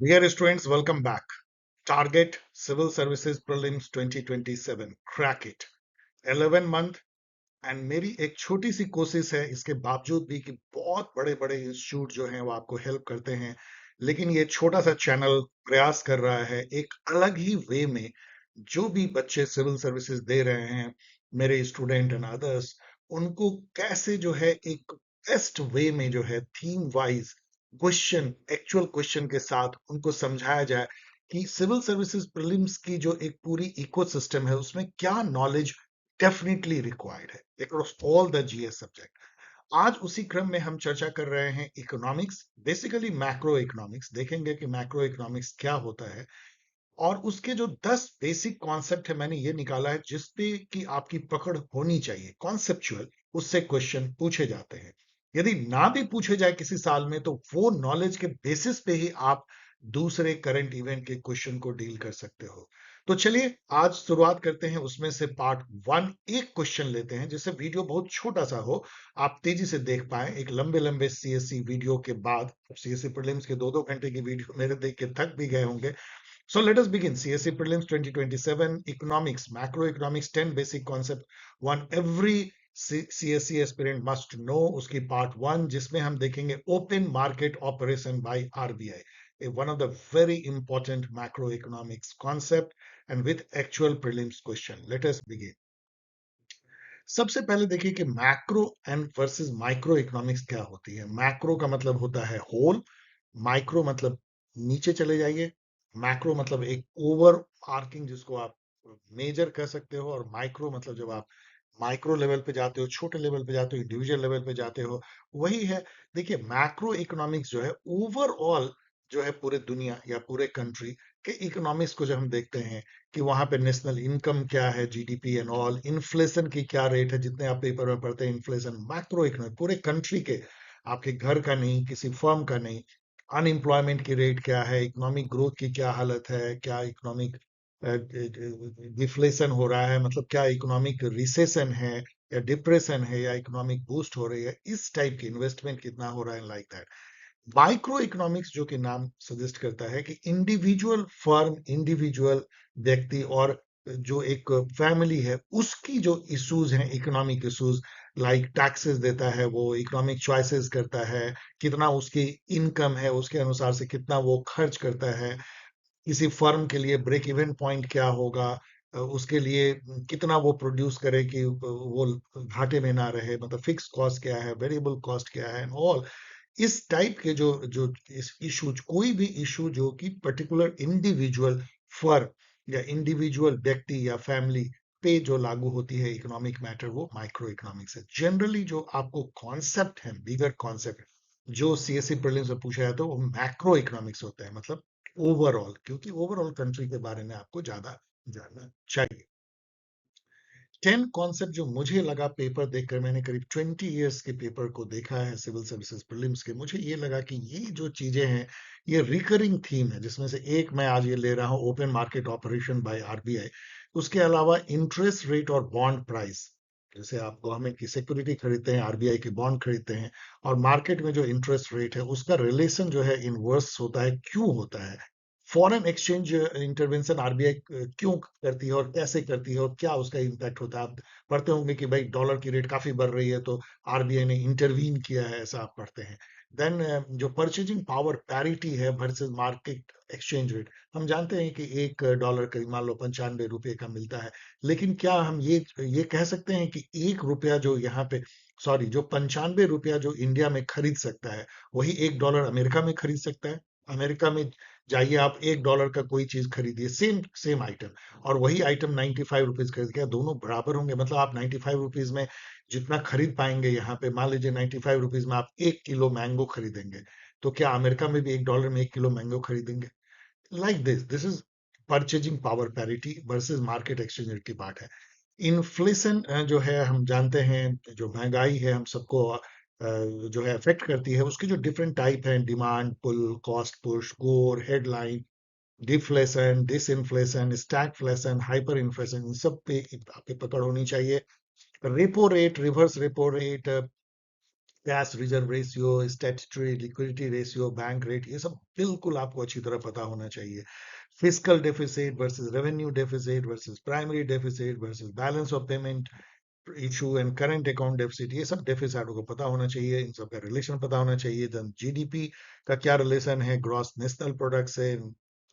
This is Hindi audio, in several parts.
Dear students, welcome back. Target Civil Services Prelims 2027. Crack it. 11 month and मेरी एक छोटी सी कोशिश है इसके बावजूद भी कि बहुत बड़े बड़े इंस्टीट्यूट जो हैं वो आपको हेल्प करते हैं, लेकिन ये छोटा सा चैनल प्रयास कर रहा है एक अलग ही वे में। जो भी बच्चे सिविल सर्विसेज दे रहे हैं, मेरे स्टूडेंट एंड अदर्स, उनको कैसे जो है एक बेस्ट वे में जो है theme wise question, actual question के साथ उनको समझाया जाए कि सिविल सर्विसेज प्रीलिम्स की जो एक पूरी इकोसिस्टम है उसमें क्या नॉलेज डेफिनेटली रिक्वायर्ड है across all the GS subject. आज उसी क्रम में हम चर्चा कर रहे हैं इकोनॉमिक्स, बेसिकली मैक्रो इकोनॉमिक्स। देखेंगे कि मैक्रो इकोनॉमिक्स क्या होता है और उसके जो 10 बेसिक कॉन्सेप्ट है मैंने ये निकाला है जिसपे कि आपकी पकड़ होनी चाहिए, कॉन्सेप्चुअल। उससे क्वेश्चन पूछे जाते हैं। यदि ना भी पूछे जाए किसी साल में तो वो नॉलेज के बेसिस पे ही आप दूसरे करंट इवेंट के क्वेश्चन को डील कर सकते हो। तो चलिए आज शुरुआत करते हैं उसमें से पार्ट वन। एक क्वेश्चन लेते हैं जिससे वीडियो बहुत छोटा सा हो, आप तेजी से देख पाए। एक लंबे लंबे सीएससी वीडियो के बाद, सीएससी प्रीलिम्स के 2-2 घंटे की वीडियो मेरे देख के थक भी गए होंगे। So let us begin. CSE Prelims 2027 Economics, Macroeconomics, 10 basic concept. One every CSE aspirant must know. उसकी part one जिसमें हम देखेंगे open market operation by RBI. One of the very important macroeconomics concept and with actual prelims question. Let us begin. सबसे पहले देखिए कि macro and versus micro economics क्या होती है। मैक्रो का मतलब होता है होल, माइक्रो मतलब नीचे चले जाइए, मैक्रो मतलब एक ओवर आर्किंग जिसको आप मेजर कह सकते हो, और माइक्रो मतलब जब आप माइक्रो लेवल पे जाते हो, छोटे लेवल पे जाते हो, इंडिविजुअल लेवल पे जाते हो, वही है। देखिए मैक्रो इकोनॉमिक्स जो है ओवरऑल जो है पूरे दुनिया या पूरे कंट्री के इकोनॉमिक्स को जब हम देखते हैं कि वहां पे नेशनल इनकम क्या है, जीडीपी एंड ऑल, इन्फ्लेशन की क्या रेट है, जितने आप पेपर में पढ़ते हैं इन्फ्लेशन, मैक्रो इकोनॉमिक पूरे कंट्री के, आपके घर का नहीं, किसी फर्म का नहीं। अनएम्प्लॉयमेंट की रेट क्या है, इकोनॉमिक ग्रोथ की क्या हालत है, क्या इकोनॉमिक डिफ्लेशन हो रहा है, मतलब क्या इकोनॉमिक रिसेशन है या डिप्रेशन है या इकोनॉमिक बूस्ट हो रही है, इस टाइप की इन्वेस्टमेंट कितना हो रहा है, लाइक दैट। माइक्रो इकोनॉमिक्स जो कि नाम सजेस्ट करता है कि इंडिविजुअल फर्म, इंडिविजुअल व्यक्ति और जो एक फैमिली है उसकी जो इश्यूज हैं, इकोनॉमिक इश्यूज, लाइक टैक्सेस देता है वो, इकोनॉमिक चॉइसेस करता है, कितना उसकी इनकम है उसके अनुसार से कितना वो खर्च करता है, किसी फर्म के लिए ब्रेक इवन पॉइंट क्या होगा, उसके लिए कितना वो प्रोड्यूस करे कि वो घाटे में ना रहे, मतलब फिक्स कॉस्ट क्या है, वेरिएबल कॉस्ट क्या है, ऑल इस टाइप के जो जो इस इशू, कोई भी इशू जो कि पर्टिकुलर इंडिविजुअल फर्म या इंडिविजुअल व्यक्ति या फैमिली पे जो लागू होती है इकोनॉमिक मैटर, वो माइक्रो इकोनॉमिक्स है। जनरली जो आपको कॉन्सेप्ट है, बिगर कॉन्सेप्ट जो सीएससी प्रीलिम्स में पूछा जाता है वो मैक्रो इकोनॉमिक्स होता है, मतलब ओवरऑल, क्योंकि ओवरऑल कंट्री के बारे में आपको ज्यादा जानना चाहिए। 10 कॉन्सेप्ट जो मुझे लगा पेपर देखकर, मैंने करीब 20 इयर्स के पेपर को देखा है सिविल सर्विसेज प्रीलिम्स के, मुझे ये लगा कि ये जो चीजें हैं ये रिकरिंग थीम है, जिसमें से एक मैं आज ये ले रहा हूँ, open market operation by RBI. उसके अलावा इंटरेस्ट रेट और बॉन्ड प्राइस, जैसे आप गवर्नमेंट की सिक्योरिटी खरीदते हैं, आरबीआई के बॉन्ड खरीदते हैं, और मार्केट में जो इंटरेस्ट रेट है उसका रिलेशन जो है इनवर्स होता है, क्यों होता है, फॉरेन एक्सचेंज इंटरवेंशन आरबीआई क्यों करती है और कैसे करती है और क्या उसका इम्पैक्ट होता है। आप पढ़ते होंगे कि भाई डॉलर की रेट काफी बढ़ रही है तो आरबीआई ने इंटरवीन किया है, ऐसा आप पढ़ते हैं। देन जो परचेजिंग पावर पैरिटी है वर्सेस मार्केट एक्सचेंज रेट, हम जानते हैं कि $1 करीब मान लो 95 रुपए का मिलता है, लेकिन क्या हम ये कह सकते हैं कि 1 रुपया जो यहाँ पे, सॉरी, जो 95 रुपया जो इंडिया में खरीद सकता है, वही $1 अमेरिका में खरीद सकता है? अमेरिका में जाइए आप, $1 का कोई चीज खरीदिए, सेम सेम आइटम, और वही आइटम 95 रुपीज खरीद, क्या दोनों बराबर होंगे? मतलब आप 95 रुपीज में जितना खरीद पाएंगे यहाँ पे, मान लीजिए 95 रुपीज में आप 1 किलो मैंगो खरीदेंगे, तो क्या अमेरिका में भी $1 में 1 किलो मैंगो खरीदेंगे? Like this is purchasing power parity versus market exchange rate की बात है। इन्फ्लेशन जो है हम जानते हैं, जो महंगाई है हम सबको जो है अफेक्ट करती है, उसके जो डिफरेंट टाइप हैं, demand pull, cost push, core, headline, deflation, disinflation, stagflation, hyper inflation, इन सब पे आपकी पकड़ होनी चाहिए। Repo rate, reverse repo rate, cash reserve ratio, statutory liquidity ratio, bank rate, ये सब बिल्कुल आपको अच्छी तरह पता होना चाहिए। Fiscal deficit versus revenue deficit versus primary deficit versus balance of payment issue and current account deficit, ये सब डेफिसिट को पता होना चाहिए, इन सब का रिलेशन पता होना चाहिए। देन जीडीपी का क्या रिलेशन है ग्रॉस नेशनल प्रोडक्ट से,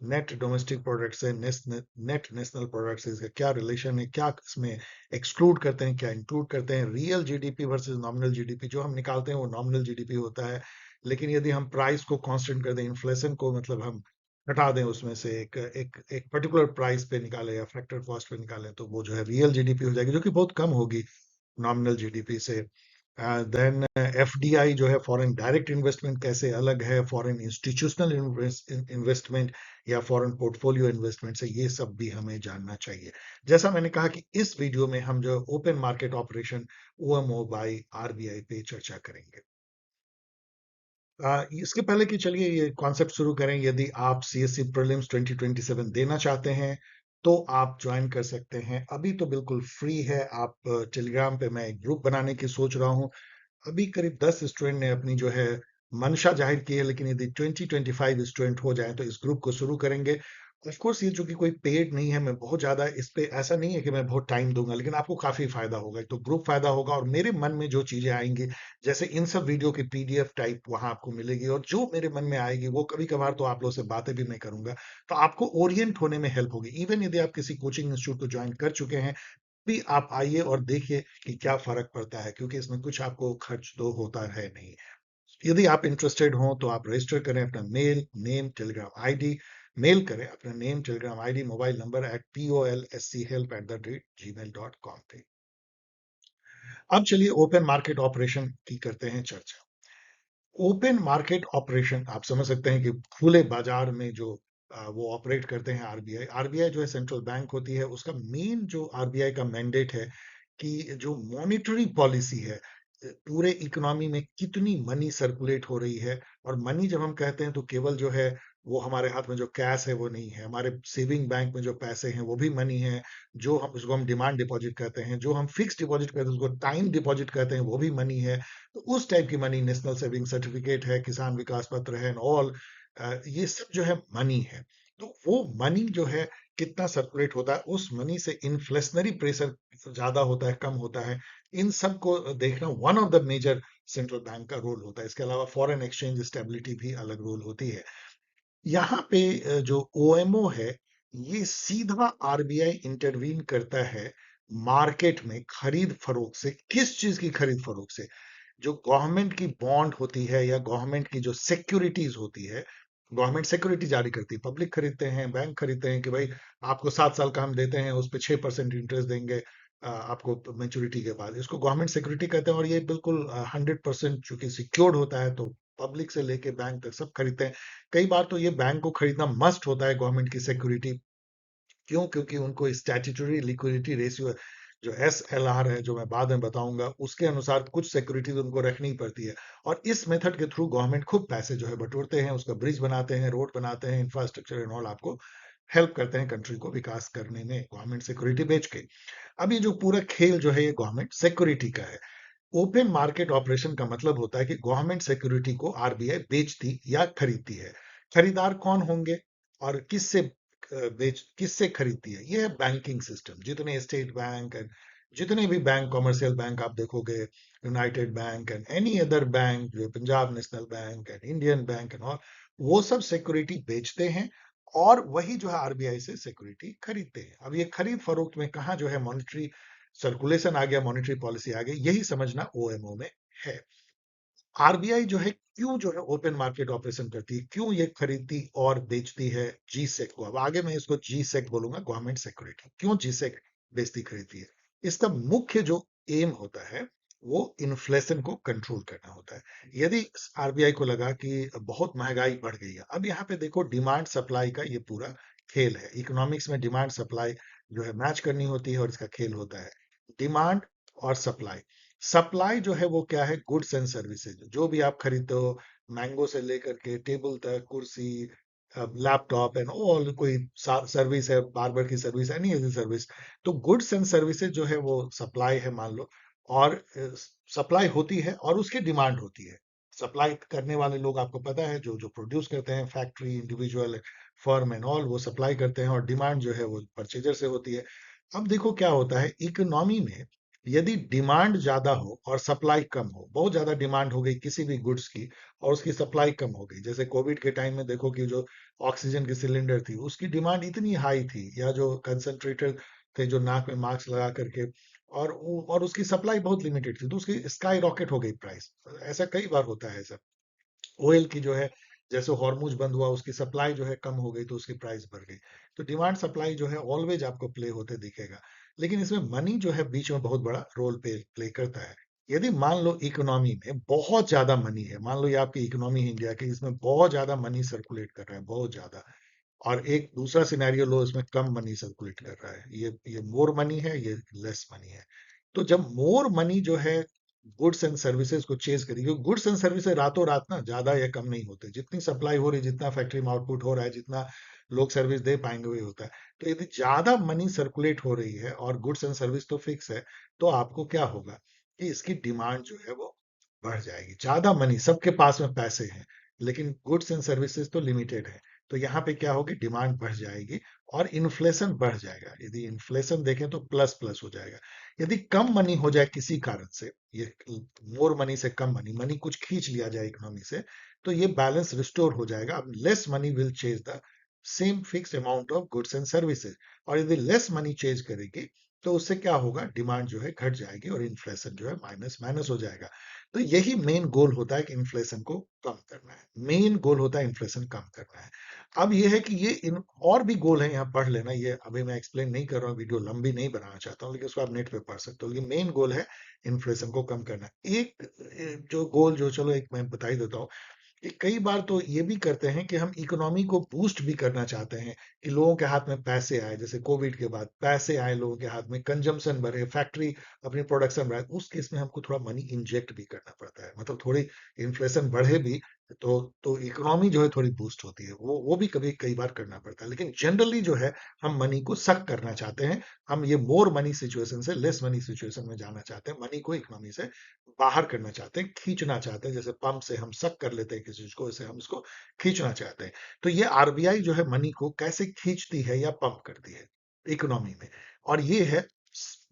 नेट डोमेस्टिक प्रोडक्ट से, नेट नेशनल प्रोडक्ट से, इसका क्या रिलेशन है, क्या इसमें एक्सक्लूड करते हैं, क्या इंक्लूड करते हैं। Real GDP versus nominal GDP, जो हम निकालते हैं वो नॉमिनल जीडीपी होता है, लेकिन यदि हम प्राइस को कांस्टेंट कर दें, इन्फ्लेशन को मतलब हम हटा दें उसमें से, एक पर्टिकुलर प्राइस पे निकाले या फैक्टर कॉस्ट पे निकालें, तो वो जो है रियल जीडीपी हो जाएगी, जो कि बहुत कम होगी नॉमिनल जीडीपी से। देन एफडीआई जो है, फॉरेन डायरेक्ट इन्वेस्टमेंट, कैसे अलग है फॉरेन इंस्टीट्यूशनल इन्वेस्टमेंट या फॉरेन पोर्टफोलियो इन्वेस्टमेंट से, ये सब भी हमें जानना चाहिए। जैसा मैंने कहा कि इस वीडियो में हम जो open market operation OMO by RBI पे चर्चा करेंगे। इसके पहले कि चलिए ये कॉन्सेप्ट शुरू करें, यदि आप सीएससी प्रीलिम्स 2027 देना चाहते हैं तो आप ज्वाइन कर सकते हैं। अभी तो बिल्कुल फ्री है। आप टेलीग्राम पे मैं एक ग्रुप बनाने की सोच रहा हूँ। अभी करीब 10 स्टूडेंट ने अपनी जो है मंशा जाहिर की है, लेकिन यदि 20-25 स्टूडेंट हो जाए तो इस ग्रुप को शुरू करेंगे। ऑफ कोर्स ये चूंकि कोई पेड नहीं है, मैं बहुत ज्यादा इस पे ऐसा नहीं है कि मैं बहुत टाइम दूंगा, लेकिन आपको काफी फायदा होगा। एक तो ग्रुप फायदा होगा, और मेरे मन में जो चीजें आएंगी, जैसे इन सब वीडियो की पीडीएफ टाइप वहां आपको मिलेगी, और जो मेरे मन में आएगी वो कभी कभार तो आप लोगों से बातें भी मैं करूंगा, तो आपको ओरिएंट होने में हेल्प होगी। इवन यदि आप किसी कोचिंग इंस्टीट्यूट को ज्वाइन कर चुके हैं भी, आप आइए और देखिए कि क्या फर्क पड़ता है, क्योंकि इसमें कुछ आपको खर्च तो होता है नहीं। यदि आप इंटरेस्टेड हो तो आप रजिस्टर करें अपना mail, name, Telegram ID, mail करें अपना name, Telegram ID, mobile number polschohelp@gmail.com पे। अब चलिए ओपन मार्केट ऑपरेशन की करते हैं चर्चा। ओपन मार्केट ऑपरेशन आप समझ सकते हैं कि खुले बाजार में जो वो ऑपरेट करते हैं आरबीआई। आरबीआई जो है सेंट्रल बैंक होती है, उसका मेन जो आरबीआई का मैंडेट है कि जो मॉनेटरी पॉलिसी है, पूरे इकोनॉमी में कितनी मनी सर्कुलेट हो रही है। और मनी जब हम कहते हैं तो केवल जो है वो हमारे हाथ में जो कैश है वो नहीं है, हमारे सेविंग बैंक में जो पैसे हैं वो भी मनी है। जो हम उसको हम डिमांड डिपॉजिट कहते हैं, जो हम फिक्स डिपॉजिट कहते हैं उसको टाइम डिपॉजिट कहते हैं, वो भी मनी है। तो उस टाइप की मनी, नेशनल सेविंग सर्टिफिकेट है, किसान विकास पत्र है, एंड ऑल, ये सब जो है मनी है। तो वो मनी जो है कितना सर्कुलेट होता है, उस मनी से इन्फ्लेशनरी प्रेशर ज्यादा होता है, कम होता है, इन सब को देखना one of the major central bank का रोल होता है। इसके अलावा फॉरेन एक्सचेंज स्टेबिलिटी भी अलग रोल होती है। यहाँ पे जो ओएमओ है, ये सीधा आरबीआई इंटरवीन करता है मार्केट में खरीद फरोख्त से। किस चीज की खरीद फरोख्त से? जो गवर्नमेंट की बॉन्ड होती है या गवर्नमेंट की जो सिक्योरिटीज होती है, गवर्नमेंट सिक्योरिटी जारी करती है, पब्लिक खरीदते हैं, बैंक खरीदते हैं कि भाई आपको 7 साल का हम देते हैं, उस पर 6% इंटरेस्ट देंगे आपको मेच्योरिटी के बाद। इसको गवर्नमेंट सिक्योरिटी कहते हैं, और ये बिल्कुल 100% चूंकि सिक्योर्ड होता है, तो पब्लिक से लेके बैंक तक सब खरीदते हैं। कई बार तो ये बैंक को खरीदना मस्ट होता है गवर्नमेंट की सिक्योरिटी। क्यों? क्योंकि उनको स्टैट्यूटरी लिक्विडिटी रेशियो, जो एसएलआर है, जो मैं बाद में बताऊंगा, उसके अनुसार कुछ सिक्योरिटीज उनको रखनी पड़ती है। और इस मेथड के थ्रू गवर्नमेंट खूब पैसे जो है बटोरते हैं, उसका ब्रिज बनाते हैं, रोड बनाते हैं, इंफ्रास्ट्रक्चर एंड ऑल, आपको हेल्प करते हैं कंट्री को विकास करने में, गवर्नमेंट सिक्योरिटी बेच के। अब ये जो पूरा खेल जो है ये गवर्नमेंट सिक्योरिटी का है। ओपन मार्केट ऑपरेशन का मतलब होता है कि गवर्नमेंट सिक्योरिटी को आरबीआई बेचती या खरीदती है। खरीदार कौन होंगे और किससे बेच किससे खरीदती है? ये है बैंकिंग सिस्टम। जितने स्टेट बैंक एंड जितने भी बैंक, कमर्शियल बैंक आप देखोगे, United bank and any other bank, जो Punjab national bank and Indian bank and all, वो सब सिक्योरिटी बेचते हैं, और वही जो है आरबीआई से सिक्योरिटी खरीदते हैं। अब ये खरीद फरोख्त में कहाँ जो है मॉनेटरी सर्कुलेशन आ गया, मॉनेटरी पॉलिसी आ गई, यही समझना ओएमओ में है। आरबीआई जो है क्यों जो है ओपन मार्केट ऑपरेशन करती है, क्यों ये खरीदती और बेचती है जी सेक को? अब आगे मैं इसको जी सेक बोलूंगा, गवर्नमेंट सिक्योरिटी। क्यों जी सेक बेचती खरीदती है? इसका मुख्य जो एम होता है वो इन्फ्लेशन को कंट्रोल करना होता है। यदि आरबीआई को लगा कि बहुत महंगाई बढ़ गई है, अब यहाँ पे देखो डिमांड सप्लाई का ये पूरा खेल है। इकोनॉमिक्स में डिमांड सप्लाई जो है मैच करनी होती है, और इसका खेल होता है डिमांड और सप्लाई। सप्लाई जो है वो क्या है? गुड्स एंड सर्विसेज, जो भी आप खरीदते हो, मैंगो से लेकर के टेबल तक, कुर्सी, लैपटॉप एंड ऑल, कोई सर्विस है, बार्बर की सर्विस, एनी एनी सर्विस, तो गुड्स एंड सर्विसेज जो है वो सप्लाई है मान लो। और सप्लाई होती है और उसकी डिमांड होती है। सप्लाई करने वाले लोग आपको पता है जो जो प्रोड्यूस करते हैं, factory, individual, firm and all, वो सप्लाई करते हैं और डिमांड जो है वो परचेजर से होती है। अब देखो क्या होता है इकोनॉमी में, यदि डिमांड ज्यादा हो और सप्लाई कम हो, बहुत ज्यादा डिमांड हो गई किसी भी गुड्स की और उसकी सप्लाई कम हो गई, जैसे कोविड के टाइम में देखो कि जो ऑक्सीजन की सिलेंडर थी उसकी डिमांड इतनी हाई थी, या जो कंसंट्रेटर थे जो नाक में मास्क लगा करके, और उसकी सप्लाई बहुत लिमिटेड थी, तो उसकी स्काई रॉकेट हो गई प्राइस। ऐसा कई बार होता है ऐसा। ऑयल की जो है, जैसे हॉर्मूज बंद हुआ, उसकी सप्लाई जो है कम हो गई तो उसकी प्राइस बढ़ गई। तो डिमांड सप्लाई जो है ऑलवेज आपको प्ले होते दिखेगा। लेकिन इसमें मनी जो है बीच में बहुत बड़ा रोल प्ले करता है। यदि मान लो इकोनॉमी में बहुत ज्यादा मनी है, मान लो ये आपकी इकोनॉमी है इंडिया की, इसमें बहुत ज्यादा मनी सर्कुलेट कर रहा है, बहुत ज्यादा, और एक दूसरा सिनेरियो लो इसमें कम मनी सर्कुलेट कर रहा है, ये मोर मनी है, ये लेस मनी है। तो जब मोर मनी जो है गुड्स एंड सर्विसेज को चेज करेगी, क्योंकि गुड्स एंड सर्विसेज रातों रात ना ज्यादा या कम नहीं होते, जितनी सप्लाई हो रही, जितना फैक्ट्री में आउटपुट हो रहा है, जितना लोग सर्विस दे पाएंगे वही होता है। तो यदि ज्यादा मनी सर्कुलेट हो रही है और गुड्स एंड सर्विस तो फिक्स है, तो आपको क्या होगा कि इसकी डिमांड जो है वो बढ़ जाएगी। ज्यादा मनी, सबके पास में पैसे हैं, लेकिन गुड्स एंड सर्विसेज तो लिमिटेड है। तो यहाँ पे क्या होगी, डिमांड बढ़ जाएगी और इन्फ्लेशन बढ़ जाएगा। यदि इन्फ्लेशन देखें तो प्लस प्लस हो जाएगा। यदि कम मनी हो जाए किसी कारण से, ये मोर मनी से कम मनी, मनी कुछ खींच लिया जाए इकोनॉमी से, तो ये बैलेंस रिस्टोर हो जाएगा। अब less money will chase the same fixed amount of goods and services, और यदि लेस मनी चेंज करेगी तो उससे क्या होगा, डिमांड जो है घट जाएगी और इन्फ्लेशन जो है माइनस माइनस हो जाएगा। तो यही मेन गोल होता है कि इन्फ्लेशन को कम करना है, मेन गोल होता है इन्फ्लेशन कम करना है। अब ये है कि ये इन और भी गोल है, यहाँ पढ़ लेना, ये अभी मैं एक्सप्लेन नहीं कर रहा हूँ, वीडियो लंबी नहीं बनाना चाहता हूँ, लेकिन उसको आप नेट पे पढ़ सकते हो। ये मेन गोल है इन्फ्लेशन को कम करना। एक जो गोल, जो चलो एक मैं बता ही देता हूँ, कि कई बार तो ये भी करते हैं कि हम इकोनॉमी को बूस्ट भी करना चाहते हैं, कि लोगों के हाथ में पैसे आए, जैसे कोविड के बाद पैसे आए लोगों के हाथ में, कंजम्पशन बढ़े, फैक्ट्री अपनी प्रोडक्शन बढ़ाए, उस केस में हमको थोड़ा मनी इंजेक्ट भी करना पड़ता है, मतलब थोड़ी इन्फ्लेशन बढ़े भी तो इकोनॉमी जो है थोड़ी बूस्ट होती है, वो भी कभी कई बार करना पड़ता है। लेकिन जनरली जो है हम मनी को सक करना चाहते हैं, हम ये मोर मनी सिचुएशन से लेस मनी सिचुएशन में जाना चाहते हैं, मनी को इकोनॉमी से बाहर करना चाहते हैं, खींचना चाहते हैं। जैसे पंप से हम सक कर लेते हैं किसी चीज को, वैसे हम इसको खींचना चाहते हैं। तो ये आरबीआई जो है मनी को कैसे खींचती है या पंप करती है इकोनॉमी में, और ये है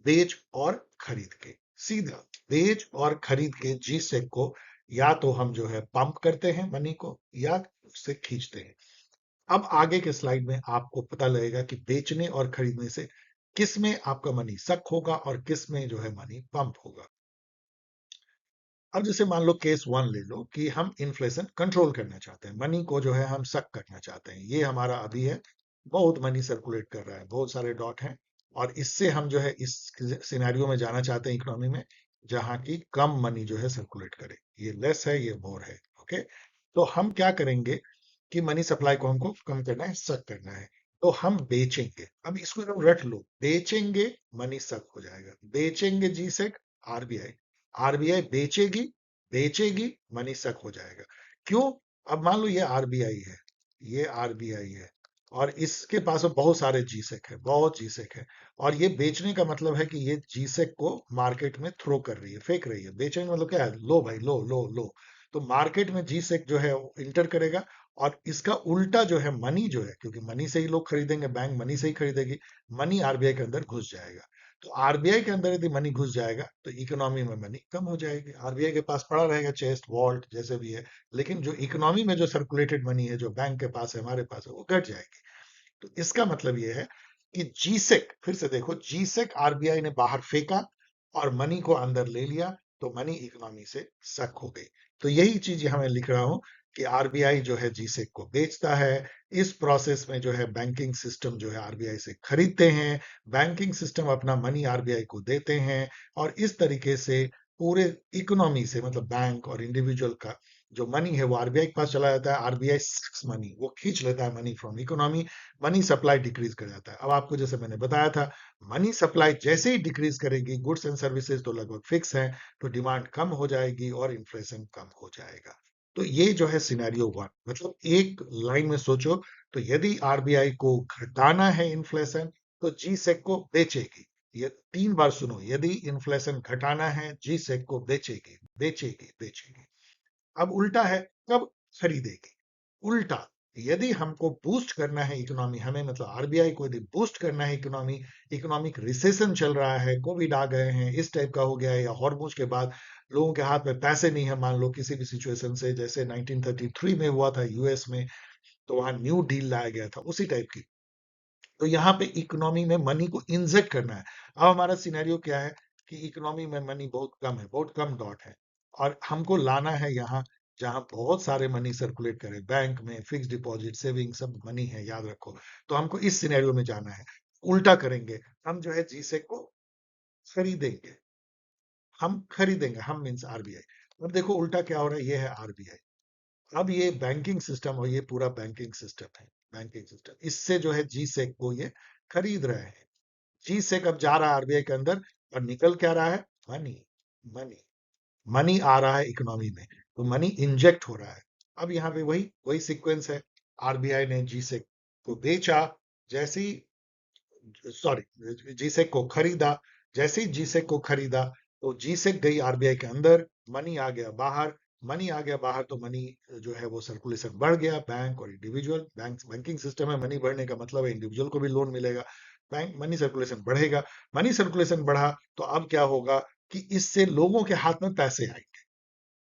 बेच और खरीद के, सीधा बेच और खरीद के जी सेक को, या तो हम जो है पंप करते हैं मनी को, या उससे खींचते हैं। अब आगे के स्लाइड में आपको पता लगेगा कि बेचने और खरीदने से किस में आपका मनी सक होगा और किस में जो है मनी पंप होगा। अब जैसे मान लो केस वन ले लो, कि हम इन्फ्लेशन कंट्रोल करना चाहते हैं, मनी को जो है हम सक करना चाहते हैं, ये हमारा अभी है, बहुत मनी सर्कुलेट कर रहा है, बहुत सारे डॉट हैं, और इससे हम जो है इस सिनेरियो में जाना चाहते हैं इकोनॉमी में, जहां की कम मनी जो है सर्कुलेट करे, ये लेस है ये मोर है। ओके, तो हम क्या करेंगे कि मनी सप्लाई को हमको कम करना है, सक करना है, तो हम बेचेंगे। अब इसको एकदम रट लो, बेचेंगे मनी सक हो जाएगा, बेचेंगे जी सेक, आरबीआई, आरबीआई बेचेगी, बेचेगी मनी सक हो जाएगा। क्यों? अब मान लो ये आरबीआई है, ये आरबीआई है, और इसके पास में बहुत सारे जीसेक है, बहुत जीसेक है, और ये बेचने का मतलब है कि ये जीसेक को मार्केट में थ्रो कर रही है, फेंक रही है। बेचने का मतलब क्या है, लो भाई लो लो लो। तो मार्केट में जीसेक जो है इंटर करेगा, और इसका उल्टा जो है मनी जो है, क्योंकि मनी से ही लोग खरीदेंगे, बैंक मनी से ही खरीदेगी, मनी आरबीआई के अंदर घुस जाएगा। तो आरबीआई के अंदर यदि मनी घुस जाएगा तो इकोनॉमी में मनी कम हो जाएगी, आरबीआई के पास पड़ा रहेगा चेस्ट वॉल्ट जैसे भी है, लेकिन जो इकोनॉमी में जो सर्कुलेटेड मनी है, जो बैंक के पास है, हमारे पास है, वो घट जाएगी। तो इसका मतलब ये है कि जीसेक, फिर से देखो, जीसेक आरबीआई ने बाहर फेंका और मनी को अंदर ले लिया, तो मनी इकोनॉमी से सक हो गई। तो यही चीज यहाँ मैं लिख रहा हूं कि आरबीआई जो है जीसेक को बेचता है, इस प्रोसेस में जो है बैंकिंग सिस्टम जो है आरबीआई से खरीदते हैं, बैंकिंग सिस्टम अपना मनी आरबीआई को देते हैं, और इस तरीके से पूरे इकोनॉमी से, मतलब बैंक और इंडिविजुअल का जो मनी है वो आरबीआई के पास चला जाता है, आरबीआई मनी वो खींच लेता है money from economy, money supply decrease कर जाता है। अब आपको जैसे मैंने बताया था, मनी सप्लाई जैसे ही डिक्रीज करेगी, गुड्स एंड सर्विसेज तो लगभग फिक्स है, तो डिमांड कम हो जाएगी और इन्फ्लेशन कम हो जाएगा। तो ये जो है सिनेरियो वन, मतलब एक लाइन में सोचो, तो यदि आरबीआई को घटाना है इन्फ्लेशन, तो जी सेक को बेचेगी, ये 3 बार सुनो, यदि इन्फ्लेशन घटाना है जी सेक को बेचेगी बेचेगी बेचेगी। अब उल्टा है, कब खरीदेगी। उल्टा, यदि हमको बूस्ट करना है इकोनॉमी, हमें मतलब आरबीआई को यदि बूस्ट करना है इकोनॉमी, इकोनॉमिक रिसेशन चल रहा है, कोविड आ गए हैं, इस टाइप का हो गया है, या हॉर्मुज के बाद लोगों के हाथ में पैसे नहीं है, मान लो किसी भी सिचुएशन से, जैसे 1933 में हुआ था यूएस में, तो वहां न्यू डील लाया गया था, उसी टाइप की। तो यहाँ पे इकोनॉमी में मनी को इंजेक्ट करना है। अब हमारा सिनेरियो क्या है कि इकोनॉमी में मनी बहुत कम है, बहुत कम डॉट है, और हमको लाना है यहाँ जहां बहुत सारे मनी सर्कुलेट करे, बैंक में फिक्स डिपॉजिट सेविंग सब मनी है, याद रखो। तो हमको इस सिनेरियो में जाना है। उल्टा करेंगे, हम जो है जीसेक को खरीदेंगे। हम मीन्स आरबीआई। अब देखो उल्टा क्या हो रहा है, ये है आरबीआई। अब ये बैंकिंग सिस्टम, और ये पूरा बैंकिंग सिस्टम है, बैंकिंग सिस्टम, इससे जो है जीसेक को ये खरीद रहे हैं। जी से कब जा रहा है आरबीआई के अंदर, और निकल क्या रहा है, मनी। मनी मनी आ रहा है इकोनॉमी में, तो मनी इंजेक्ट हो रहा है। अब यहाँ पे वही वही सीक्वेंस है। आरबीआई ने जी से को बेचा, जैसे ही, सॉरी, जीसेक को खरीदा, जैसे ही जीसेक को खरीदा, तो जीसेक गई आरबीआई के अंदर, मनी आ गया बाहर। मनी आ गया बाहर, तो मनी जो है वो सर्कुलेशन बढ़ गया, बैंक और इंडिविजुअल, बैंकिंग सिस्टम में मनी बढ़ने का मतलब है इंडिविजुअल को भी लोन मिलेगा, बैंक मनी सर्कुलेशन बढ़ेगा। मनी सर्कुलेशन बढ़ा, तो अब क्या होगा कि इससे लोगों के हाथ में पैसे आएंगे,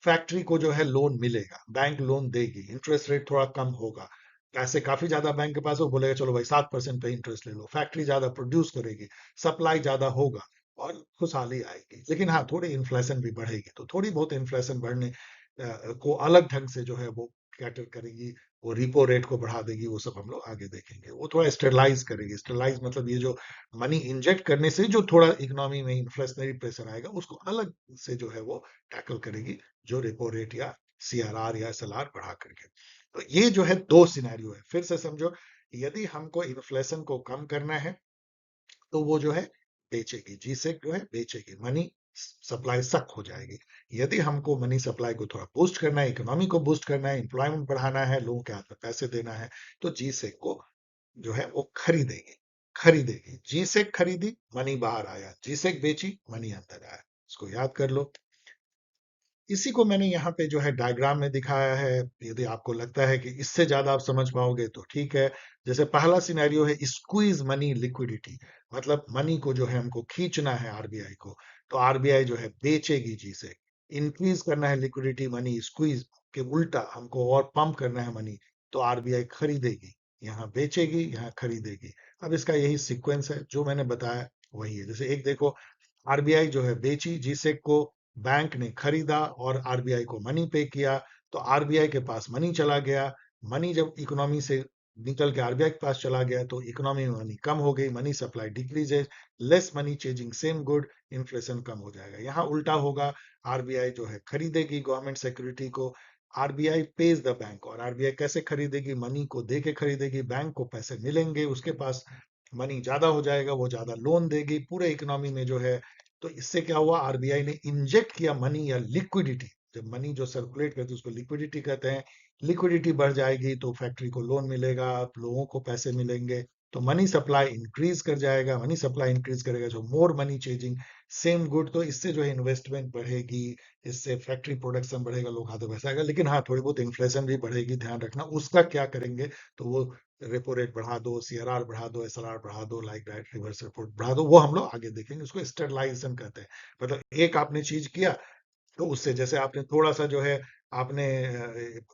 फैक्ट्री को जो है लोन मिलेगा, बैंक लोन देगी, इंटरेस्ट रेट थोड़ा कम होगा, पैसे काफी ज्यादा बैंक के पास, वो बोलेगा चलो भाई 7% पे इंटरेस्ट ले लो, फैक्ट्री ज्यादा प्रोड्यूस करेगी, सप्लाई ज्यादा होगा, और खुशहाली आएगी। लेकिन हाँ, थोड़ी इन्फ्लेशन भी बढ़ेगी, तो थोड़ी बहुत इन्फ्लेशन बढ़ने को अलग ढंग से जो है वो कैटर करेगी, वो रिपो रेट को बढ़ा देगी, वो सब हम लोग आगे देखेंगे। वो थोड़ा स्टेरलाइज करेगी। स्टेरलाइज मतलब ये जो मनी इंजेक्ट करने से जो थोड़ा इकोनॉमी में इन्फ्लेशनरी प्रेशर आएगा, उसको अलग से जो है वो टैकल करेगी, जो रेपो रेट या सीआरआर या एसएलआर बढ़ा करके। तो ये जो है दो सिनेरियो है, फिर से समझो। यदि हमको इन्फ्लेशन को कम करना है, तो वो जो है बेचेगी, जी से जो है बेचेगी, मनी सप्लाई सक हो जाएगी। यदि हमको मनी सप्लाई को थोड़ा बूस्ट करना है, इकोनॉमी को बूस्ट करना है, एम्प्लॉयमेंट बढ़ाना है, लोगों के हाथ में पैसे देना है, तो जी से को जो है वो खरीदेगी। खरीदेगी, जी से खरीदी, मनी बाहर आया, जी से बेची, मनी अंदर आया। इसको याद कर लो। इसी को मैंने यहाँ पे जो है डायग्राम में दिखाया है। यदि आपको लगता है कि इससे ज्यादा आप समझ पाओगे तो ठीक है। जैसे पहला सिनेरियो है स्क्वीज मनी लिक्विडिटी, मतलब मनी को जो है हमको खींचना है आरबीआई को, तो आरबीआई जो है बेचेगी जी से। इंक्रीज करना है लिक्विडिटी, मनी स्क्वीज के उल्टा हमको और पंप करना है मनी, तो आरबीआई खरीदेगी, यहाँ बेचेगी, यहाँ खरीदेगी। अब इसका यही सीक्वेंस है जो मैंने बताया, वही है। जैसे एक देखो, आरबीआई जो है बेची जीसेक को, बैंक ने खरीदा और आरबीआई को मनी पे किया, तो आरबीआई के पास मनी चला गया। मनी जब इकोनॉमी से निकल के आरबीआई के पास चला गया, तो इकोनॉमी में मनी कम हो गई, money supply decreases, less money chasing same good, inflation कम हो जाएगा। यहाँ उल्टा होगा, आरबीआई जो है खरीदेगी गवर्नमेंट सिक्योरिटी को, आरबीआई पेज द बैंक। और आरबीआई कैसे खरीदेगी, मनी को दे के खरीदेगी, बैंक को पैसे मिलेंगे, उसके पास मनी ज्यादा हो जाएगा, वो ज्यादा लोन देगी पूरे इकोनॉमी में जो है। तो इससे क्या हुआ, आरबीआई ने इंजेक्ट किया मनी या लिक्विडिटी। जब मनी जो सर्कुलेट करती है उसको लिक्विडिटी कहते हैं। लिक्विडिटी बढ़ जाएगी तो फैक्ट्री को लोन मिलेगा, लोगों को पैसे मिलेंगे, तो मनी सप्लाई इंक्रीज कर जाएगा। मनी सप्लाई इंक्रीज करेगा, जो more money chasing same good, तो इससे जो है इन्वेस्टमेंट बढ़ेगी, इससे फैक्ट्री प्रोडक्शन बढ़ेगा, लोग हाथों पैसा आएगा। लेकिन हाँ, थोड़ी बहुत इन्फ्लेशन भी बढ़ेगी, ध्यान रखना उसका क्या करेंगे। तो वो रेपो रेट बढ़ा दो, सीआरआर बढ़ा दो, एसएलआर बढ़ा दो, लाइक दैट, रिवर्स रिपोर्ट बढ़ा दो, वो हम लोग आगे देखेंगे। उसको स्टेरलाइजेशन कहते हैं। मतलब एक आपने चीज किया, तो उससे, जैसे आपने थोड़ा सा जो है, आपने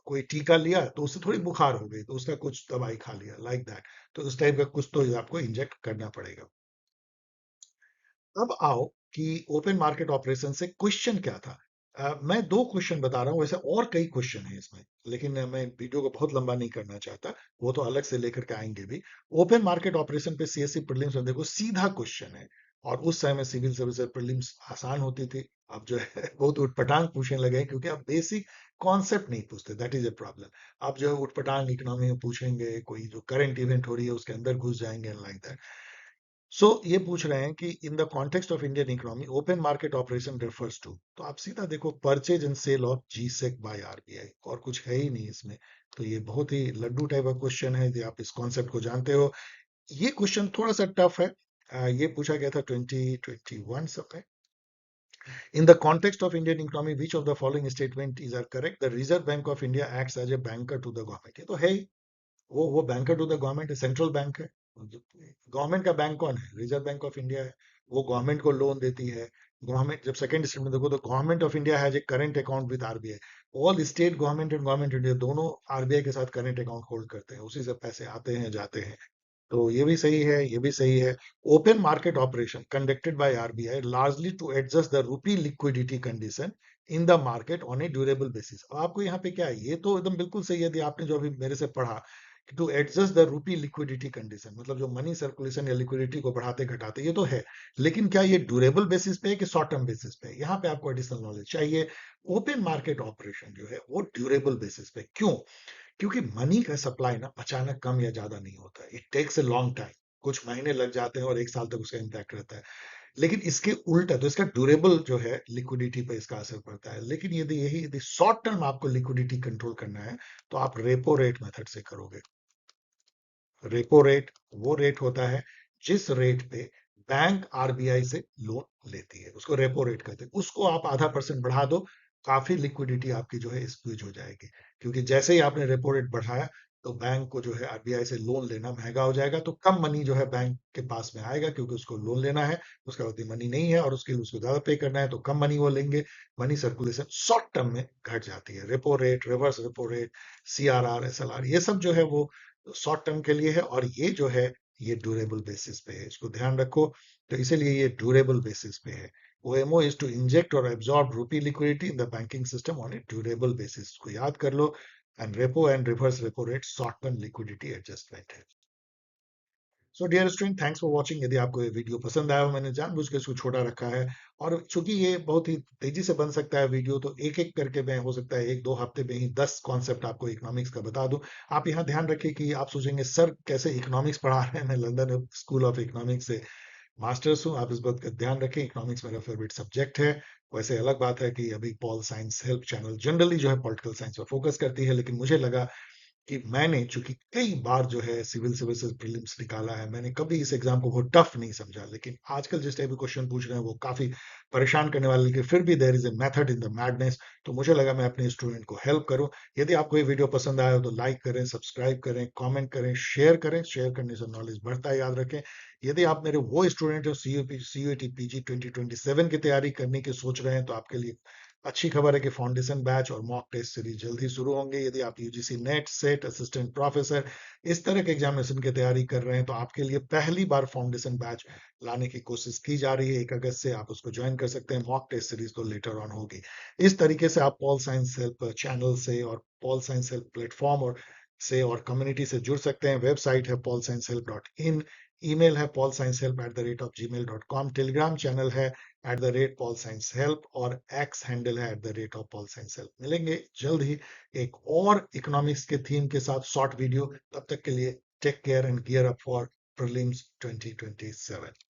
कोई टीका लिया, तो उससे थोड़ी बुखार हो गई, तो उसका कुछ दवाई खा लिया, लाइक दैट। तो उस टाइप का कुछ तो आपको इंजेक्ट करना पड़ेगा। अब आओ कि ओपन मार्केट ऑपरेशन से क्वेश्चन क्या था। मैं दो क्वेश्चन बता रहा हूँ, वैसे और कई क्वेश्चन है इसमें, लेकिन मैं वीडियो को बहुत लंबा नहीं करना चाहता, वो तो अलग से लेकर के आएंगे भी। ओपन मार्केट ऑपरेशन पे सीएससी प्रीलिम्स में देखो सीधा क्वेश्चन है, और उस समय सिविल सर्विस प्रीलिम्स आसान होती थी। अब जो है बहुत उठपटांग पूछने लगे हैं, क्योंकि अब बेसिक कॉन्सेप्ट नहीं पूछते, दैट इज ए प्रॉब्लम। अब जो है उठपटांग इकोनॉमी में पूछेंगे, कोई जो करंट इवेंट हो रही है उसके अंदर घुस जाएंगे, लाइक दैट। सो ये पूछ रहे हैं कि in the context of Indian economy open market operation refers to, तो आप सीधा देखो purchase and sale of GSec by RBI, और कुछ है ही नहीं इसमें। तो ये बहुत ही लड्डू टाइप का क्वेश्चन है, यदि आप इस कॉन्सेप्ट को जानते हो। ये क्वेश्चन थोड़ा सा टफ है, ये पूछा गया था 2021 समय। In the context of Indian economy, which of the following statement is are correct? The Reserve Bank of India acts as a banker to the government. ये तो है ही, वो बैंकर टू द गवर्नमेंट है, सेंट्रल बैंक है। गवर्नमेंट का बैंक कौन है? रिजर्व बैंक ऑफ इंडिया है। वो गवर्नमेंट को लोन देती है। गवर्नमेंट जब सेकंड स्टेटमेंट देखो तो government of India has a current account with RBI. All state government and government India दोनों आरबीआई के साथ करंट अकाउंट होल्ड करते हैं, उसी से पैसे आते हैं जाते हैं। तो ये भी सही है, ये भी सही है। Open market operation conducted by RBI largely to adjust the rupee liquidity condition in the market on a durable basis. अब आपको यहाँ पे क्या है, ये तो एकदम बिल्कुल सही है। यदि आपने जो अभी मेरे से पढ़ा to adjust the rupee liquidity condition, मतलब जो मनी सर्कुलेशन या लिक्विडिटी को बढ़ाते घटाते, ये तो है। लेकिन क्या ये ड्यूरेबल बेसिस पे है कि शॉर्ट टर्म बेसिस पे है? यहाँ पे आपको एडिशनल नॉलेज चाहिए। ओपन मार्केट ऑपरेशन जो है वो ड्यूरेबल बेसिस पे क्यों? क्योंकि मनी का सप्लाई ना अचानक कम या ज्यादा नहीं होता है। It takes a long time, कुछ महीने लग जाते हैं और एक साल तक उसका इम्पैक्ट रहता है। लेकिन इसके उल्टा तो इसका ड्यूरेबल जो है लिक्विडिटी पे इसका असर पड़ता है। लेकिन यदि शॉर्ट टर्म आपको लिक्विडिटी कंट्रोल करना है तो आप रेपो रेट मेथड से करोगे। रेपो रेट वो रेट होता है जिस रेट पे बैंक आरबीआई से लोन लेती है, उसको रेपो रेट कहते हैं। उसको आप आधा परसेंट बढ़ा दो, काफी लिक्विडिटी आपकी जो है स्क्वीज हो जाएगी। क्योंकि जैसे ही आपने रेपो रेट बढ़ाया तो बैंक को जो है आरबीआई से लोन लेना महंगा हो जाएगा, तो कम मनी जो है बैंक के पास में आएगा, क्योंकि उसको लोन लेना है, उसका उतनी मनी नहीं है और उसके लिए उसको ज्यादा पे करना है, तो कम मनी वो लेंगे। मनी सर्कुलेशन शॉर्ट टर्म में घट जाती है। Repo rate, reverse repo rate, CRR, SLR, ये सब जो है वो शॉर्ट टर्म के लिए है। और ये जो है ये ड्यूरेबल बेसिस पे है, इसको ध्यान रखो। तो इसीलिए ये ड्यूरेबल बेसिस पे है। OMO is to inject or absorb rupee liquidity in the banking system on a durable basis, को याद कर लो। And repo and reverse repo rate short term liquidity adjustment है। So dear student, thanks for watching. यदि आपको ये वीडियो पसंद आया हो, मैंने जानबूझ के इसको छोटा रखा है, और चूंकि ये बहुत ही तेजी से बन सकता है वीडियो, तो एक एक करके मैं हो सकता है 1-2 हफ्ते में ही 10 कॉन्सेप्ट आपको इकोनॉमिक्स का बता दूं। आप यहाँ ध्यान रखिए कि आप सोचेंगे सर कैसे इकोनॉमिक्स पढ़ा रहे हैं, मैं लंदन स्कूल ऑफ इकोनॉमिक्स से मास्टर्स हूँ। आप इस बात का ध्यान रखें, इकोनॉमिक्स मेरा फेवरेट सब्जेक्ट है। वैसे अलग बात है कि अभी pol science help channel generally जो है पॉलिटिकल साइंस पर फोकस करती है, लेकिन मुझे लगा कि मैंने चूंकि कई बार जो है सिविल सर्विसेज प्रीलिम्स निकाला है, मैंने कभी इस एग्जाम को बहुत टफ नहीं समझा। लेकिन आजकल जिस टाइप के क्वेश्चन पूछ रहे हैं वो काफी परेशान करने वाले, लेकिन फिर भी there is a method in the madness. तो मुझे लगा मैं अपने स्टूडेंट को हेल्प करूं। यदि आपको ये वीडियो पसंद आया हो तो लाइक करें, सब्सक्राइब करें, कमेंट करें, शेयर करें। शेयर करने से नॉलेज बढ़ता है, याद रखें। यदि आप मेरे वो स्टूडेंट हो सीयूईटी पीजी 2027 की तैयारी करने की सोच रहे हैं, तो आपके लिए अच्छी खबर है कि फाउंडेशन बैच और मॉक टेस्ट सीरीज जल्द ही शुरू होंगे। यदि आप UGC net, set, assistant professor इस तरह के एग्जामिनेशन की तैयारी कर रहे हैं, तो आपके लिए पहली बार फाउंडेशन बैच लाने की कोशिश की जा रही है। 1 अगस्त से आप उसको ज्वाइन कर सकते हैं। मॉक टेस्ट सीरीज तो लेटर ऑन होगी। इस तरीके से आप पॉल साइंस हेल्प चैनल से और पॉल साइंस हेल्प प्लेटफॉर्म और कम्युनिटी से जुड़ सकते हैं। वेबसाइट है paulsciencehelp.in, ईमेल है paulsciencehelp@gmail.com, टेलीग्राम चैनल है @paulsciencehelp, और एक्स हैंडल है @paulsciencehelp। मिलेंगे जल्द ही एक और इकोनॉमिक्स के थीम के साथ शॉर्ट वीडियो। तब तक के लिए take care and gear up for prelims 2027।